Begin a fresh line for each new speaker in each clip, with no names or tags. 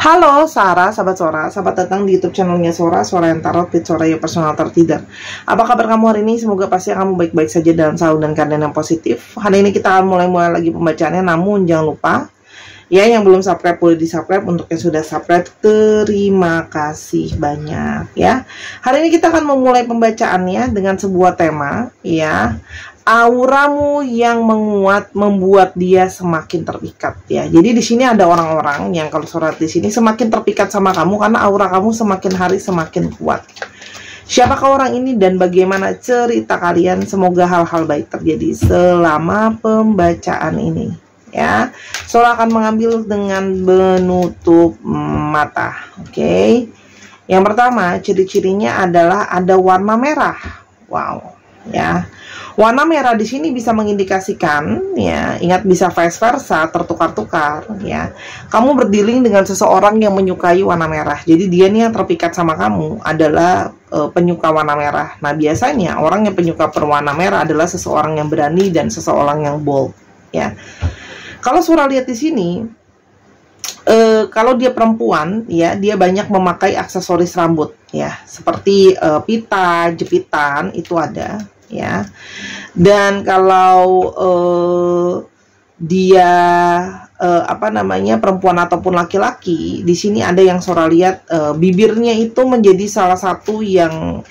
Halo Sarah, sahabat Sora, sahabat datang di YouTube channelnya Sora, Sora yang Tarot, with Sora your personal tarot reader. Apa kabar kamu hari ini? Semoga pasti kamu baik-baik saja dalam sahur dan keadaan yang positif. Hari ini kita akan mulai lagi pembacaannya, namun jangan lupa ya, yang belum subscribe boleh di subscribe. Untuk yang sudah subscribe, terima kasih banyak ya. Hari ini kita akan memulai pembacaannya dengan sebuah tema ya. Auramu yang menguat membuat dia semakin terpikat ya. Jadi di sini ada orang-orang yang kalau surat di sini semakin terpikat sama kamu karena aura kamu semakin hari semakin kuat. Siapakah orang ini dan bagaimana cerita kalian? Semoga hal-hal baik terjadi selama pembacaan ini ya. Sora akan mengambil dengan menutup mata. Oke. Yang pertama, ciri-cirinya adalah ada warna merah. Wow, ya. Warna merah di sini bisa mengindikasikan ya, ingat bisa vice versa, tertukar-tukar ya. Kamu berdealing dengan seseorang yang menyukai warna merah. Jadi dia nih yang terpikat sama kamu adalah penyuka warna merah. Nah, biasanya orang yang penyuka berwarna merah adalah seseorang yang berani dan seseorang yang bold ya. Kalau Surah lihat di sini, kalau dia perempuan ya, dia banyak memakai aksesoris rambut ya, seperti pita, jepitan itu ada ya. Dan kalau dia perempuan ataupun laki-laki, di sini ada yang Sora lihat bibirnya itu menjadi salah satu yang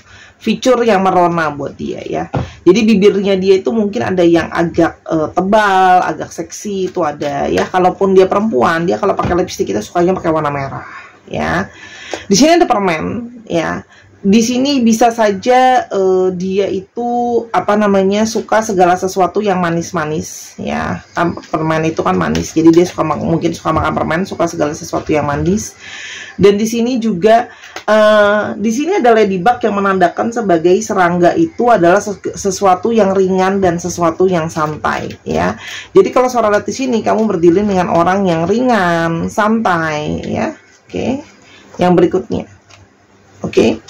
fitur yang merona buat dia ya. Jadi bibirnya dia itu mungkin ada yang agak tebal, agak seksi itu ada ya. Kalaupun dia perempuan, dia kalau pakai lipstik kita sukanya pakai warna merah ya. Di sini ada permen ya. Di sini bisa saja dia itu suka segala sesuatu yang manis-manis ya. Permen itu kan manis, jadi dia mungkin suka makan permen, suka segala sesuatu yang manis. Dan di sini juga di sini ada ladybug yang menandakan sebagai serangga itu adalah sesuatu yang ringan dan sesuatu yang santai ya. Jadi kalau Sora lihat di sini kamu berdiri dengan orang yang ringan, santai ya. Oke. Yang berikutnya. Oke.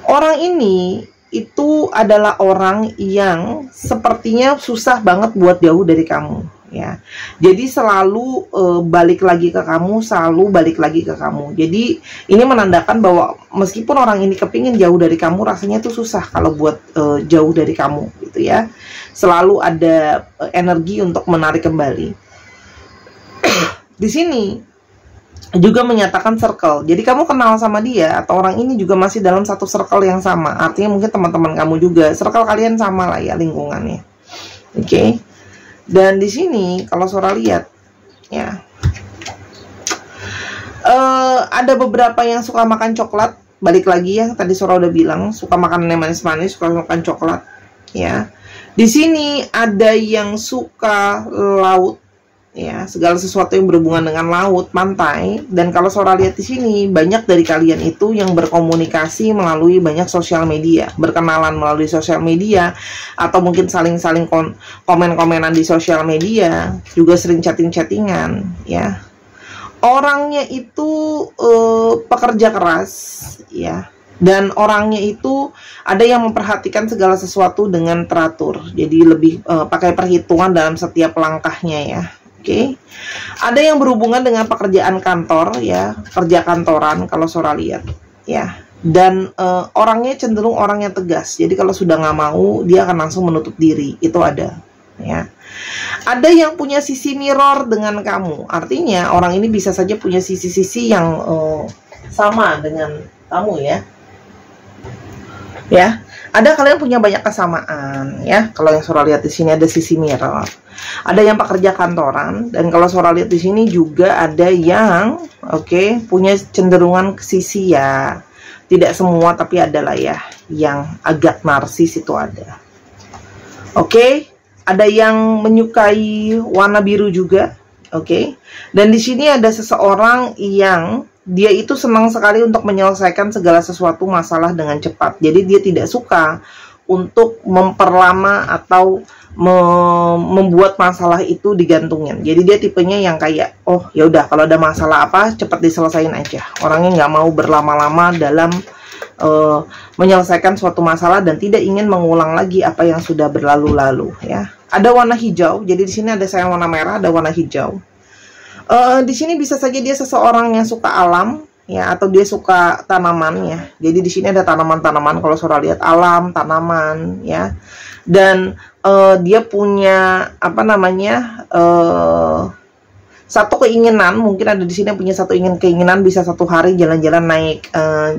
Orang ini itu adalah orang yang sepertinya susah banget buat jauh dari kamu ya. Jadi selalu balik lagi ke kamu, selalu balik lagi ke kamu. Jadi ini menandakan bahwa meskipun orang ini kepingin jauh dari kamu, rasanya itu susah kalau buat jauh dari kamu gitu ya. Selalu ada energi untuk menarik kembali. Di sini juga menyatakan circle. Jadi kamu kenal sama dia atau orang ini juga masih dalam satu circle yang sama. Artinya mungkin teman-teman kamu juga, circle kalian sama lah ya lingkungannya. Oke. Dan di sini kalau Sora lihat ya, ada beberapa yang suka makan coklat. Balik lagi ya, tadi Sora udah bilang suka makan yang manis-manis, suka makan coklat ya. Di sini ada yang suka laut ya, segala sesuatu yang berhubungan dengan laut, pantai. Dan kalau Sora lihat di sini, banyak dari kalian itu yang berkomunikasi melalui banyak sosial media, berkenalan melalui sosial media, atau mungkin saling-saling komen-komenan di sosial media, juga sering chatting-chattingan ya. Orangnya itu pekerja keras ya, dan orangnya itu ada yang memperhatikan segala sesuatu dengan teratur, jadi lebih pakai perhitungan dalam setiap langkahnya ya. Oke. Ada yang berhubungan dengan pekerjaan kantor ya, kerja kantoran kalau Sora lihat ya. Dan orangnya cenderung orang yang tegas. Jadi kalau sudah nggak mau, dia akan langsung menutup diri. Itu ada ya. Ada yang punya sisi mirror dengan kamu. Artinya orang ini bisa saja punya sisi-sisi yang sama dengan kamu ya. Ya. Ada kalian punya banyak kesamaan ya. Kalau yang Sora lihat di sini ada sisi mirror. Ada yang pekerja kantoran, dan kalau Sora lihat di sini juga ada yang punya cenderungan ke sisi ya. Tidak semua tapi adalah ya yang agak narsis itu ada. Oke, ada yang menyukai warna biru juga. Oke. Dan di sini ada seseorang yang dia itu senang sekali untuk menyelesaikan segala sesuatu masalah dengan cepat. Jadi dia tidak suka untuk memperlama atau membuat masalah itu digantungin. Jadi dia tipenya yang kayak, oh ya udah kalau ada masalah apa cepat diselesain aja. Orangnya nggak mau berlama-lama dalam menyelesaikan suatu masalah dan tidak ingin mengulang lagi apa yang sudah berlalu-lalu ya. Ada warna hijau. Jadi di sini ada saya warna merah, ada warna hijau. Di sini bisa saja dia seseorang yang suka alam, ya, atau dia suka tanaman, ya. Jadi di sini ada tanaman-tanaman, kalau Sora lihat alam, tanaman, ya. Dan dia punya apa namanya, satu keinginan, mungkin ada di sini yang punya satu keinginan bisa satu hari jalan-jalan naik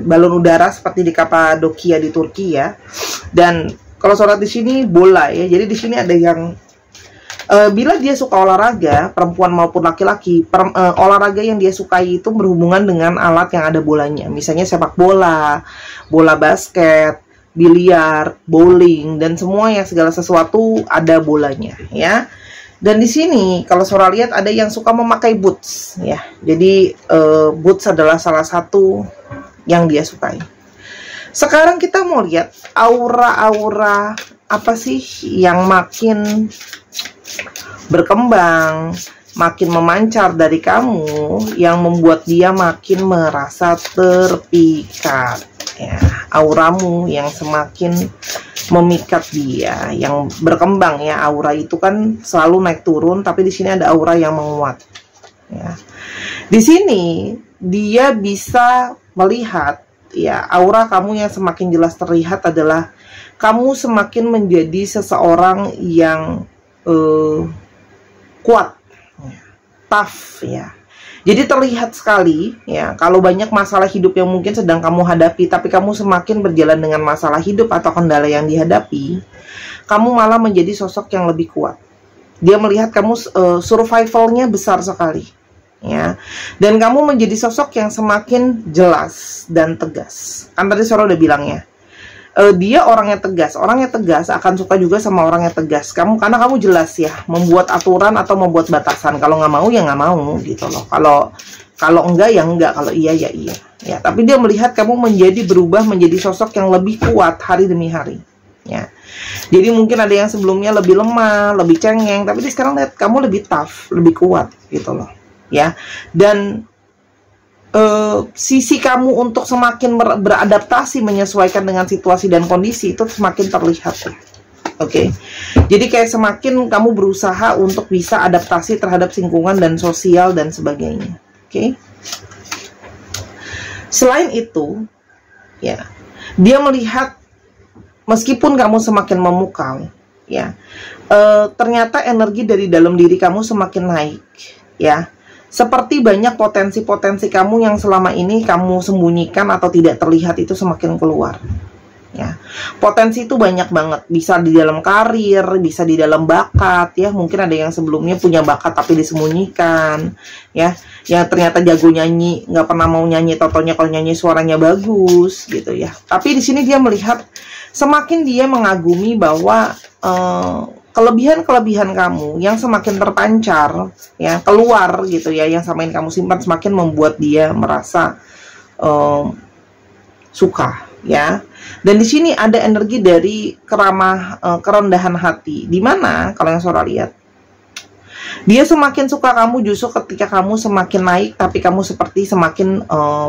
balon udara seperti di Kapadokia di Turki, ya. Dan kalau Sora di sini bola, ya. Jadi di sini ada yang bila dia suka olahraga, perempuan maupun laki-laki, olahraga yang dia sukai itu berhubungan dengan alat yang ada bolanya. Misalnya sepak bola, bola basket, biliar, bowling, dan semua yang segala sesuatu ada bolanya, ya. Dan di sini kalau Sora lihat ada yang suka memakai boots, ya. Jadi boots adalah salah satu yang dia sukai. Sekarang kita mau lihat aura-aura apa sih yang makin berkembang, makin memancar dari kamu, yang membuat dia makin merasa terpikat, ya. Auramu yang semakin memikat dia, yang berkembang, ya. Aura itu kan selalu naik turun, tapi di sini ada aura yang menguat, ya. Di sini dia bisa melihat, ya, aura kamu yang semakin jelas terlihat adalah kamu semakin menjadi seseorang yang kuat, tough, ya. Jadi terlihat sekali, ya, kalau banyak masalah hidup yang mungkin sedang kamu hadapi, tapi kamu semakin berjalan dengan masalah hidup atau kendala yang dihadapi, kamu malah menjadi sosok yang lebih kuat. Dia melihat kamu survivalnya besar sekali, ya. Dan kamu menjadi sosok yang semakin jelas dan tegas. Kan tadi Sora udah bilangnya, dia orangnya tegas. Orangnya tegas akan suka juga sama orang yang tegas. Karena kamu jelas, ya, membuat aturan atau membuat batasan. Kalau nggak mau ya nggak mau, gitu loh. Kalau enggak ya enggak, kalau iya ya iya. Ya, tapi dia melihat kamu berubah menjadi sosok yang lebih kuat hari demi hari, ya. Jadi mungkin ada yang sebelumnya lebih lemah, lebih cengeng, tapi sekarang lihat kamu lebih tough, lebih kuat, gitu loh, ya. Dan sisi kamu untuk semakin beradaptasi, menyesuaikan dengan situasi dan kondisi itu semakin terlihat, ya. Oke. Jadi kayak semakin kamu berusaha untuk bisa adaptasi terhadap lingkungan dan sosial dan sebagainya. Oke. Selain itu, ya, dia melihat meskipun kamu semakin memukau, ya, ternyata energi dari dalam diri kamu semakin naik, ya. Seperti banyak potensi-potensi kamu yang selama ini kamu sembunyikan atau tidak terlihat itu semakin keluar, ya. Potensi itu banyak banget, bisa di dalam karir, bisa di dalam bakat, ya. Mungkin ada yang sebelumnya punya bakat tapi disembunyikan, ya. Yang ternyata jago nyanyi, nggak pernah mau nyanyi, totonya kalau nyanyi suaranya bagus, gitu, ya. Tapi di sini dia melihat semakin dia mengagumi bahwa kelebihan-kelebihan kamu yang semakin terpancar, ya, keluar, gitu, ya, yang samain kamu simpan semakin membuat dia merasa suka, ya. Dan di sini ada energi dari kerendahan hati, dimana kalau yang Sora lihat, dia semakin suka kamu justru ketika kamu semakin naik, tapi kamu seperti semakin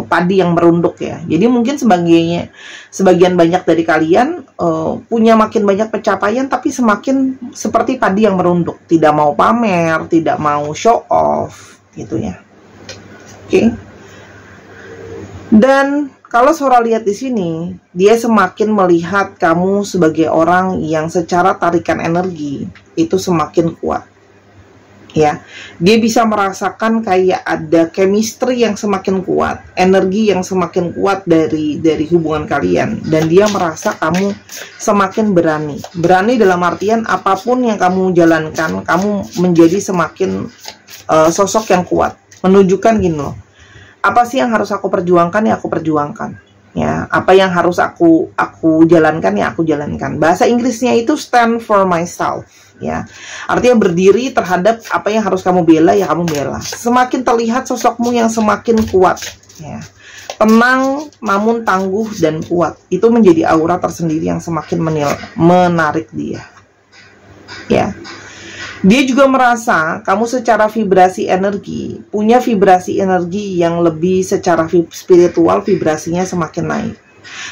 padi yang merunduk, ya. Jadi mungkin sebagian banyak dari kalian punya makin banyak pencapaian, tapi semakin seperti padi yang merunduk, tidak mau pamer, tidak mau show off, gitu, ya. Oke. Dan kalau Sora lihat di sini, dia semakin melihat kamu sebagai orang yang secara tarikan energi itu semakin kuat, ya. Dia bisa merasakan kayak ada chemistry yang semakin kuat, energi yang semakin kuat dari hubungan kalian, dan dia merasa kamu semakin berani dalam artian apapun yang kamu jalankan, kamu menjadi semakin sosok yang kuat, menunjukkan gini loh, apa sih yang harus aku perjuangkan, ya aku perjuangkan, ya. Apa yang harus aku jalankan, ya aku jalankan. Bahasa Inggrisnya itu stand for myself, ya. Artinya berdiri terhadap apa yang harus kamu bela, ya kamu bela. Semakin terlihat sosokmu yang semakin kuat, ya. Tenang namun tangguh dan kuat. Itu menjadi aura tersendiri yang semakin menarik dia, ya. Dia juga merasa kamu secara vibrasi energi, punya vibrasi energi yang lebih secara spiritual, vibrasinya semakin naik,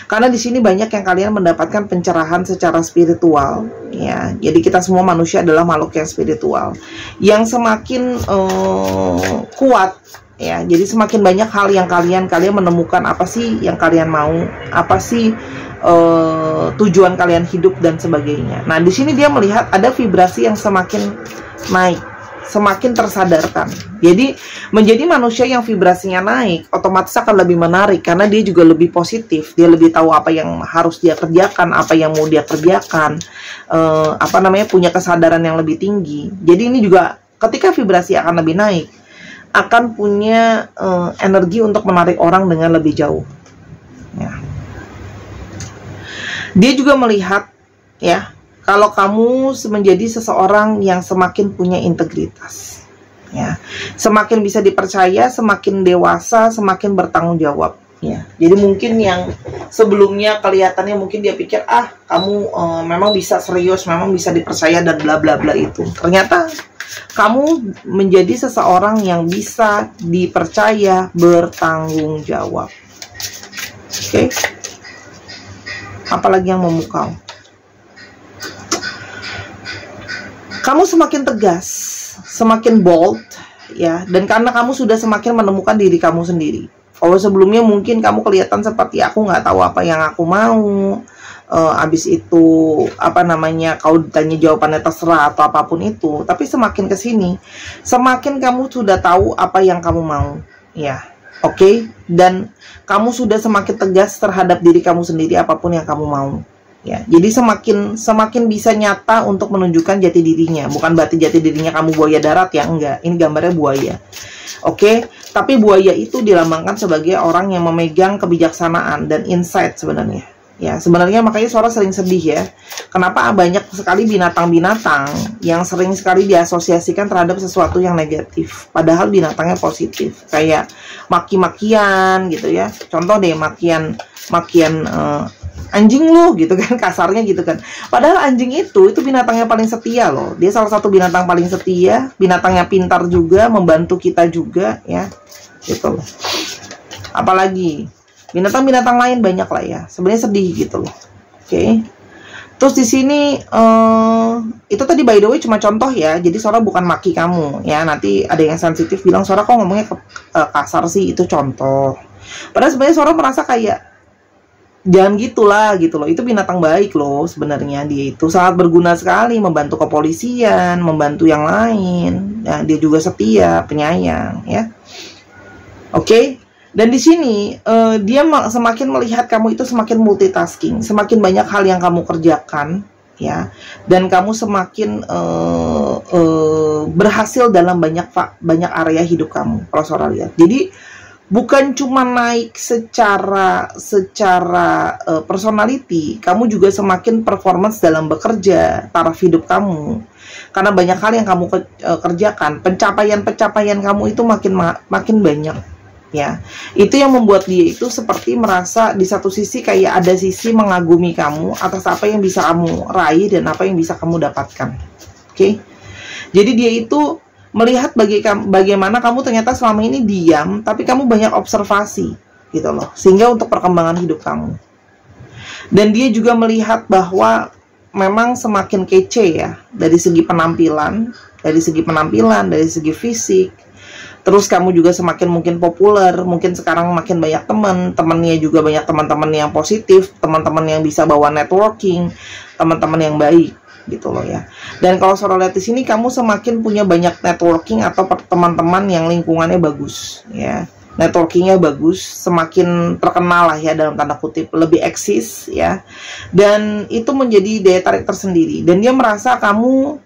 Karena di sini banyak yang kalian mendapatkan pencerahan secara spiritual, ya. Jadi kita semua manusia adalah makhluk yang spiritual, yang semakin kuat, ya. Jadi semakin banyak hal yang kalian menemukan apa sih yang kalian mau, apa sih tujuan kalian hidup dan sebagainya. Nah, di sini dia melihat ada vibrasi yang semakin naik, semakin tersadarkan. Jadi menjadi manusia yang vibrasinya naik otomatis akan lebih menarik karena dia juga lebih positif, dia lebih tahu apa yang harus dia kerjakan, apa yang mau dia kerjakan, punya kesadaran yang lebih tinggi. Jadi ini juga ketika vibrasi akan lebih naik, akan punya energi untuk menarik orang dengan lebih jauh, ya. Dia juga melihat, ya, kalau kamu menjadi seseorang yang semakin punya integritas, ya, semakin bisa dipercaya, semakin dewasa, semakin bertanggung jawab, ya. Jadi mungkin yang sebelumnya kelihatannya mungkin dia pikir kamu memang bisa serius, memang bisa dipercaya dan bla bla bla itu. Ternyata kamu menjadi seseorang yang bisa dipercaya, bertanggung jawab. Oke. Apalagi yang memukau. Kamu semakin tegas, semakin bold, ya, dan karena kamu sudah semakin menemukan diri kamu sendiri. Kalau sebelumnya mungkin kamu kelihatan seperti aku nggak tahu apa yang aku mau, abis itu kau ditanya jawabannya terserah atau apapun itu. Tapi semakin kesini, semakin kamu sudah tahu apa yang kamu mau, ya. Oke, dan kamu sudah semakin tegas terhadap diri kamu sendiri apapun yang kamu mau, ya. Jadi semakin bisa nyata untuk menunjukkan jati dirinya. Bukan berarti jati dirinya kamu buaya darat, ya, enggak. Ini gambarnya buaya. Oke, tapi buaya itu dilambangkan sebagai orang yang memegang kebijaksanaan dan insight sebenarnya. Ya, sebenarnya makanya Sora sering sedih, ya. Kenapa banyak sekali binatang-binatang yang sering sekali diasosiasikan terhadap sesuatu yang negatif, padahal binatangnya positif, kayak maki-makian gitu, ya. Contoh deh, makian anjing lu gitu kan, kasarnya gitu kan. Padahal anjing itu binatangnya paling setia loh. Dia salah satu binatang paling setia, binatangnya pintar juga, membantu kita juga, ya. Gitu loh. Apalagi binatang-binatang lain banyak lah, ya. Sebenarnya sedih gitu loh. Oke. Terus di sini itu tadi by the way cuma contoh, ya. Jadi Sora bukan maki kamu, ya. Nanti ada yang sensitif bilang Sora kok ngomongnya kasar sih, itu contoh. Padahal sebenarnya Sora merasa kayak jangan gitulah gitu loh. Itu binatang baik loh sebenarnya. Dia itu sangat berguna sekali, membantu kepolisian, membantu yang lain. Ya, dia juga setia, penyayang, ya. Oke. Dan di sini dia semakin melihat kamu itu semakin multitasking, semakin banyak hal yang kamu kerjakan, ya, dan kamu semakin berhasil dalam banyak area hidup kamu. Kalau Sora lihat, jadi bukan cuma naik secara personality, kamu juga semakin performance dalam bekerja, taraf hidup kamu. Karena banyak hal yang kamu kerjakan, pencapaian kamu itu makin banyak. Ya, itu yang membuat dia itu seperti merasa di satu sisi kayak ada sisi mengagumi kamu atas apa yang bisa kamu raih dan apa yang bisa kamu dapatkan. Oke. Jadi dia itu melihat bagaimana kamu ternyata selama ini diam, tapi kamu banyak observasi gitu loh, sehingga untuk perkembangan hidup kamu. Dan dia juga melihat bahwa memang semakin kece, ya, dari segi penampilan, dari segi fisik. Terus kamu juga semakin mungkin populer, mungkin sekarang makin banyak temannya juga banyak teman-teman yang positif, teman-teman yang bisa bawa networking, teman-teman yang baik gitu loh, ya. Dan kalau Sora lihat di sini kamu semakin punya banyak networking atau teman-teman yang lingkungannya bagus, ya. Networkingnya bagus, semakin terkenal lah, ya, dalam tanda kutip, lebih eksis, ya. Dan itu menjadi daya tarik tersendiri. Dan dia merasa kamu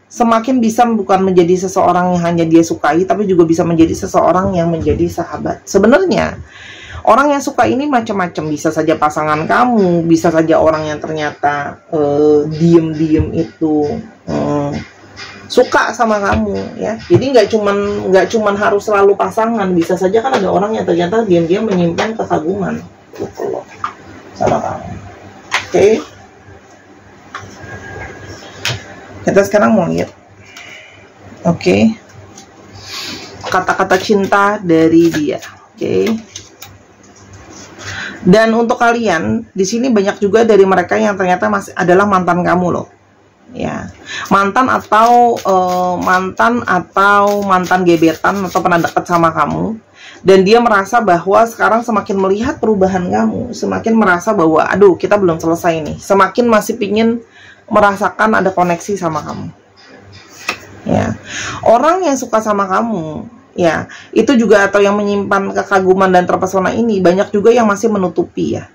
semakin bisa bukan menjadi seseorang yang hanya dia sukai, tapi juga bisa menjadi seseorang yang menjadi sahabat. Sebenarnya orang yang suka ini macam-macam, bisa saja pasangan kamu, bisa saja orang yang ternyata diem-diem itu suka sama kamu, ya. Jadi nggak cuman harus selalu pasangan, bisa saja kan ada orang yang ternyata diam-diam menyimpan kekaguman gitu loh sama kamu. Oke. Kita sekarang mau lihat, oke, kata-kata cinta dari dia, oke. Dan untuk kalian di sini banyak juga dari mereka yang ternyata masih adalah mantan kamu loh. Ya, mantan atau mantan gebetan atau pernah dekat sama kamu, dan dia merasa bahwa sekarang semakin melihat perubahan kamu, semakin merasa bahwa aduh kita belum selesai nih, semakin masih pingin merasakan ada koneksi sama kamu. Ya, orang yang suka sama kamu, ya itu juga, atau yang menyimpan kekaguman dan terpesona ini, banyak juga yang masih menutupi ya.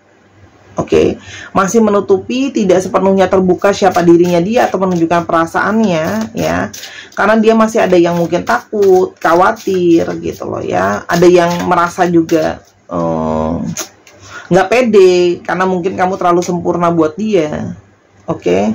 Oke, masih menutupi, tidak sepenuhnya terbuka siapa dirinya dia atau menunjukkan perasaannya ya, karena dia masih ada yang mungkin takut, khawatir gitu loh ya, ada yang merasa juga nggak pede karena mungkin kamu terlalu sempurna buat dia. Oke.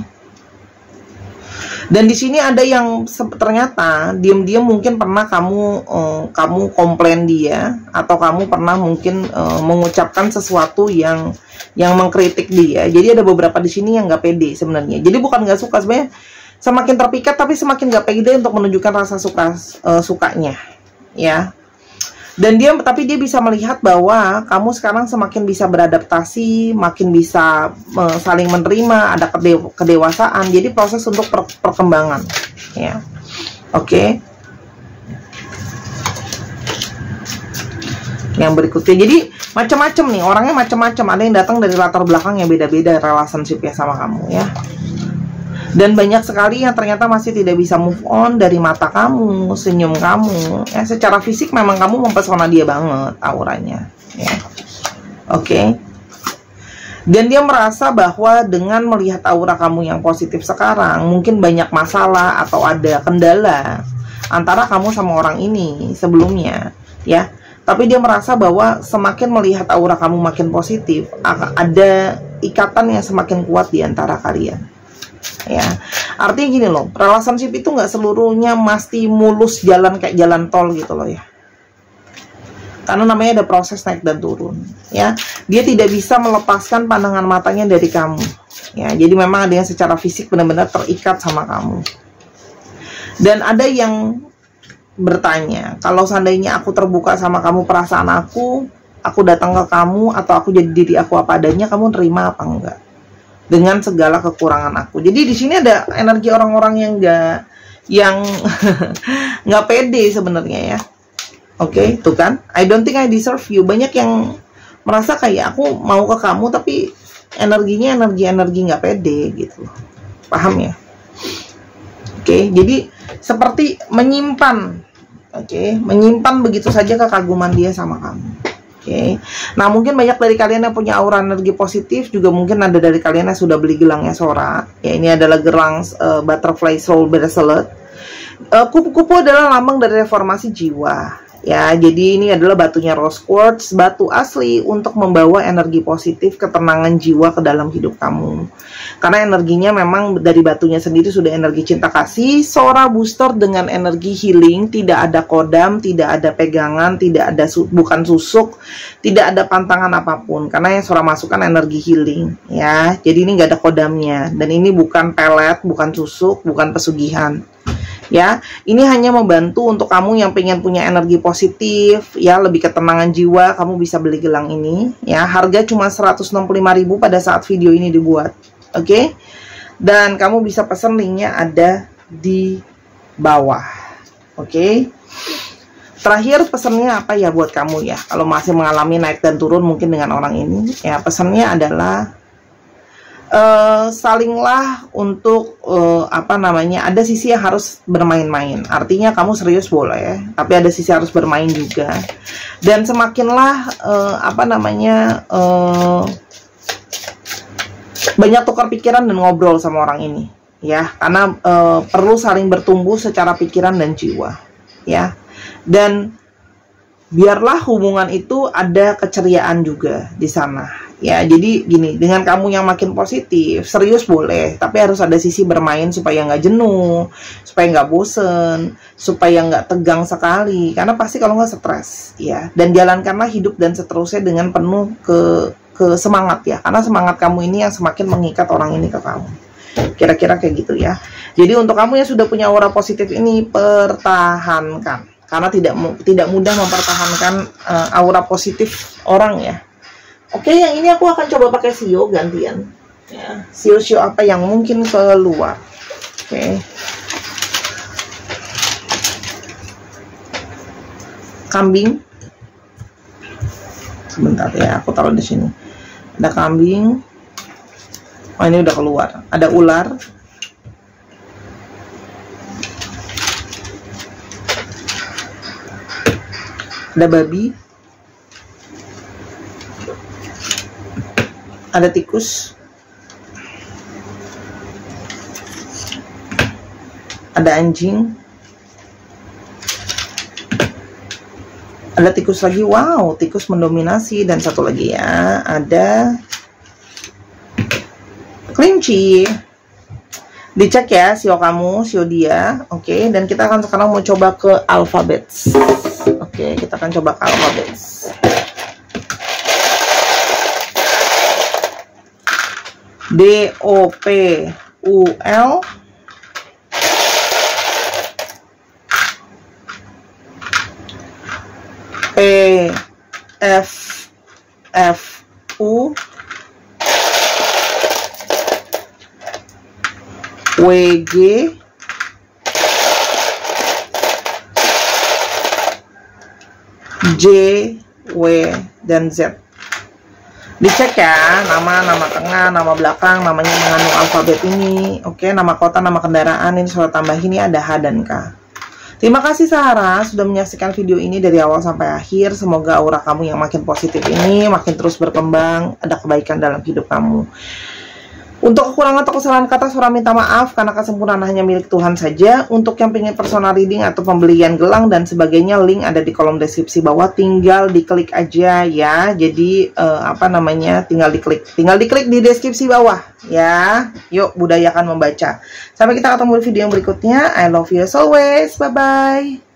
Dan di sini ada yang ternyata diam-diam mungkin pernah kamu komplain dia, atau kamu pernah mungkin mengucapkan sesuatu yang mengkritik dia. Jadi ada beberapa di sini yang nggak pede sebenarnya. Jadi bukan nggak suka, sebenarnya semakin terpikat tapi semakin nggak pede untuk menunjukkan rasa sukanya, ya. Dan tapi dia bisa melihat bahwa kamu sekarang semakin bisa beradaptasi, makin bisa saling menerima, ada kedewasaan. Jadi proses untuk perkembangan, ya. Oke. Yang berikutnya, jadi macam-macam nih, orangnya macam-macam. Ada yang datang dari latar belakang yang beda-beda relationship-nya sama kamu, ya. Dan banyak sekali yang ternyata masih tidak bisa move on dari mata kamu, senyum kamu. Ya, secara fisik memang kamu mempesona dia banget auranya. Ya. Oke. Dan dia merasa bahwa dengan melihat aura kamu yang positif sekarang, mungkin banyak masalah atau ada kendala antara kamu sama orang ini sebelumnya. Ya. Tapi dia merasa bahwa semakin melihat aura kamu makin positif, ada ikatan yang semakin kuat di antara kalian. Ya, artinya gini loh, relationship itu nggak seluruhnya mesti mulus jalan kayak jalan tol gitu loh ya. Karena namanya ada proses naik dan turun. Ya, dia tidak bisa melepaskan pandangan matanya dari kamu. Ya, jadi memang ada yang secara fisik benar-benar terikat sama kamu. Dan ada yang bertanya, kalau seandainya aku terbuka sama kamu, perasaan aku datang ke kamu, atau aku jadi diri aku apa adanya, kamu terima apa enggak? Dengan segala kekurangan aku. Jadi di sini ada energi orang-orang yang nggak pede sebenarnya ya. Oke, tuh kan? I don't think I deserve you. Banyak yang merasa kayak aku mau ke kamu tapi energinya energi nggak pede gitu. Paham ya? Oke, jadi seperti menyimpan, menyimpan begitu saja kekaguman dia sama kamu. Nah mungkin banyak dari kalian yang punya aura energi positif, juga mungkin ada dari kalian yang sudah beli gelangnya Sora. Ya, ini adalah gelang Butterfly Soul Bracelet. Kupu-kupu adalah lambang dari reformasi jiwa. Ya, jadi ini adalah batunya rose quartz, batu asli untuk membawa energi positif, ketenangan jiwa ke dalam hidup kamu. Karena energinya memang dari batunya sendiri sudah energi cinta kasih. Sora booster dengan energi healing, tidak ada kodam, tidak ada pegangan, tidak ada bukan susuk, tidak ada pantangan apapun. Karena yang Sora masukkan energi healing, ya. Jadi ini nggak ada kodamnya, dan ini bukan pelet, bukan susuk, bukan pesugihan. Ya, ini hanya membantu untuk kamu yang pengen punya energi positif, ya, lebih ketenangan jiwa. Kamu bisa beli gelang ini, ya. Harga cuma 165.000 pada saat video ini dibuat. Oke. Dan kamu bisa pesan, linknya ada di bawah. Oke. Terakhir pesannya apa ya buat kamu ya? Kalau masih mengalami naik dan turun mungkin dengan orang ini, ya, pesannya adalah salinglah untuk ada sisi yang harus bermain-main. Artinya kamu serius boleh, tapi ada sisi harus bermain juga. Dan semakinlah banyak tukar pikiran dan ngobrol sama orang ini, ya, karena perlu saling bertumbuh secara pikiran dan jiwa, ya. Dan biarlah hubungan itu ada keceriaan juga di sana. Ya, jadi gini, dengan kamu yang makin positif, serius boleh, tapi harus ada sisi bermain supaya nggak jenuh, supaya nggak bosen, supaya nggak tegang sekali, karena pasti kalau nggak stres, ya. Dan jalankanlah hidup dan seterusnya dengan penuh ke semangat ya, karena semangat kamu ini yang semakin mengikat orang ini ke kamu. Kira-kira kayak gitu ya. Jadi untuk kamu yang sudah punya aura positif ini, pertahankan, karena tidak mudah mempertahankan aura positif orang ya. Oke, yang ini aku akan coba pakai sio gantian. Ya, sio-sio apa yang mungkin keluar. Oke. Kambing. Sebentar ya, aku taruh di sini. Ada kambing. Oh, ini udah keluar. Ada ular. Ada babi. Ada tikus. Ada anjing. Ada tikus lagi. Wow, tikus mendominasi. Dan satu lagi ya, ada kelinci. Dicek ya sio kamu, sio dia. Oke, dan kita akan sekarang mau coba ke alfabet. Oke, kita akan coba ke alfabet. D O P U L P F F U W G J W dan Z. Dicek ya, nama tengah, nama belakang, namanya mengandung alfabet ini. Oke, nama kota, nama kendaraan, ini surat tambah ini ada H dan K. Terima kasih Sarah sudah menyaksikan video ini dari awal sampai akhir. Semoga aura kamu yang makin positif ini makin terus berkembang, ada kebaikan dalam hidup kamu. Untuk kekurangan atau kesalahan kata, Surah minta maaf karena kesempurnaan hanya milik Tuhan saja. Untuk yang ingin personal reading atau pembelian gelang dan sebagainya, link ada di kolom deskripsi bawah. Tinggal diklik aja ya. Jadi tinggal diklik di deskripsi bawah ya. Yuk, budayakan membaca. Sampai kita ketemu di video yang berikutnya. I love you as always. Bye bye.